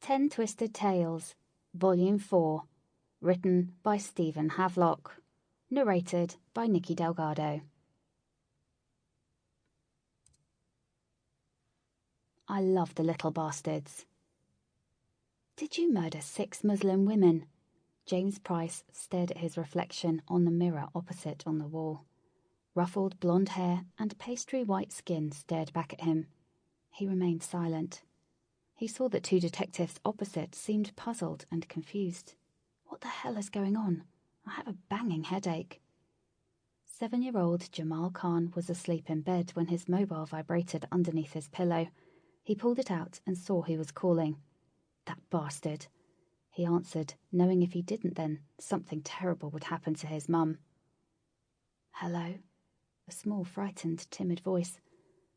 10 Twisted Tales, Volume 4, written by Stephen Havelock, narrated by Nikki Delgado. I love the little bastards. Did you murder 6 Muslim women? James Price stared at his reflection on the mirror opposite on the wall. Ruffled blonde hair and pastry white skin stared back at him. He remained silent. He saw that 2 detectives opposite seemed puzzled and confused. What the hell is going on? I have a banging headache. 7-year-old Jamal Khan was asleep in bed when his mobile vibrated underneath his pillow. He pulled it out and saw who was calling. That bastard. He answered, knowing if he didn't then, something terrible would happen to his mum. Hello? A small, frightened, timid voice.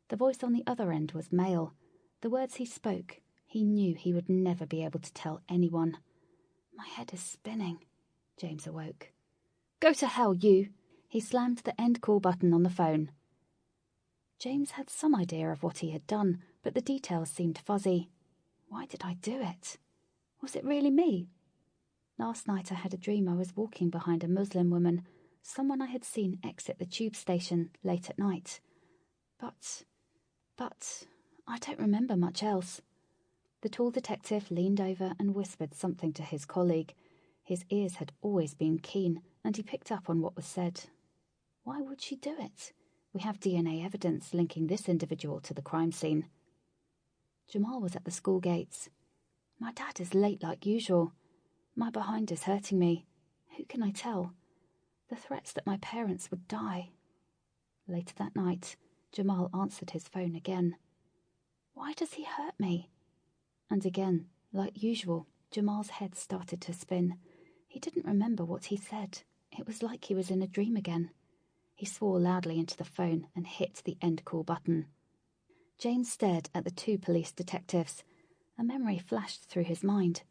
The voice on the other end was male. The words he spoke, he knew he would never be able to tell anyone. My head is spinning. James awoke. Go to hell, you! He slammed the end call button on the phone. James had some idea of what he had done, but the details seemed fuzzy. Why did I do it? Was it really me? Last night I had a dream I was walking behind a Muslim woman, someone I had seen exit the tube station late at night. But I don't remember much else. The tall detective leaned over and whispered something to his colleague. His ears had always been keen, and he picked up on what was said. Why would she do it? We have DNA evidence linking this individual to the crime scene. Jamal was at the school gates. My dad is late like usual. My behind is hurting me. Who can I tell? The threats that my parents would die. Later that night, Jamal answered his phone again. Why does he hurt me? And again, like usual, Jamal's head started to spin. He didn't remember what he said. It was like he was in a dream again. He swore loudly into the phone and hit the end call button. James stared at the 2 police detectives. A memory flashed through his mind.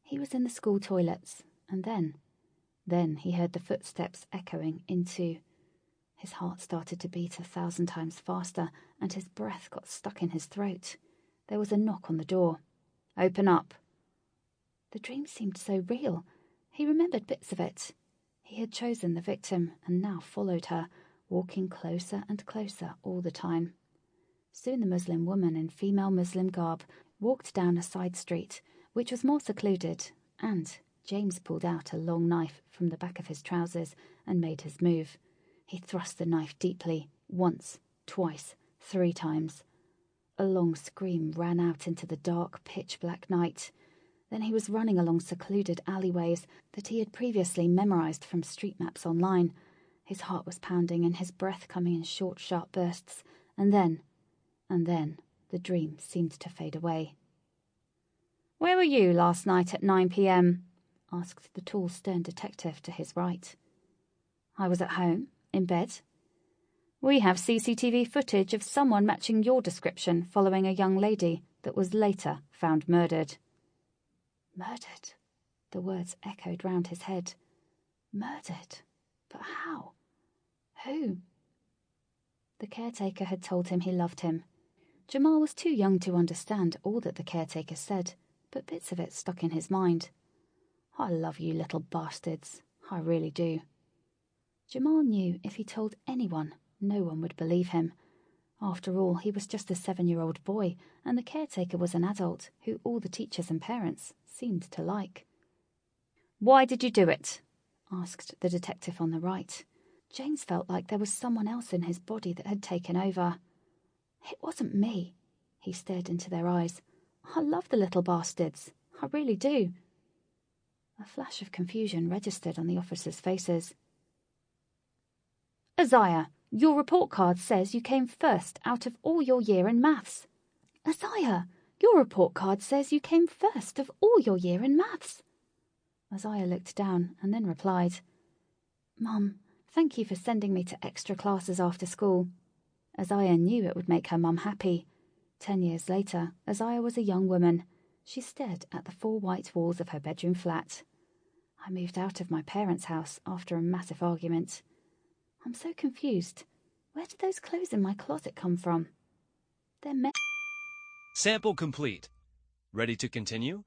He was in the school toilets, and then he heard the footsteps echoing into. His heart started to beat 1,000 times faster, and his breath got stuck in his throat. There was a knock on the door. Open up. The dream seemed so real. He remembered bits of it. He had chosen the victim and now followed her, walking closer and closer all the time. Soon the Muslim woman in female Muslim garb walked down a side street, which was more secluded, and James pulled out a long knife from the back of his trousers and made his move. He thrust the knife deeply, once, twice, 3 times. A long scream ran out into the dark, pitch-black night. Then he was running along secluded alleyways that he had previously memorized from street maps online. His heart was pounding and his breath coming in short, sharp bursts. And then, the dream seemed to fade away. Where were you last night at 9 p.m? Asked the tall, stern detective to his right. I was at home, in bed. We have CCTV footage of someone matching your description following a young lady that was later found murdered. Murdered? The words echoed round his head. Murdered? But how? Who? The caretaker had told him he loved him. Jamal was too young to understand all that the caretaker said, but bits of it stuck in his mind. I love you little bastards. I really do. Jamal knew if he told anyone, no one would believe him. After all, he was just a 7-year-old boy, and the caretaker was an adult who all the teachers and parents seemed to like. Why did you do it? Asked the detective on the right. James felt like there was someone else in his body that had taken over. It wasn't me. He stared into their eyes. I love the little bastards. I really do. A flash of confusion registered on the officers' faces. Isaiah, your report card says you came first out of all your year in maths. Isaiah, your report card says you came first of all your year in maths. Isaiah looked down and then replied, Mum, thank you for sending me to extra classes after school. Isaiah knew it would make her mum happy. 10 years later, Isaiah was a young woman. She stared at the 4 white walls of her bedroom flat. I moved out of my parents' house after a massive argument. I'm so confused. Where did those clothes in my closet come from? They're Sample complete. Ready to continue?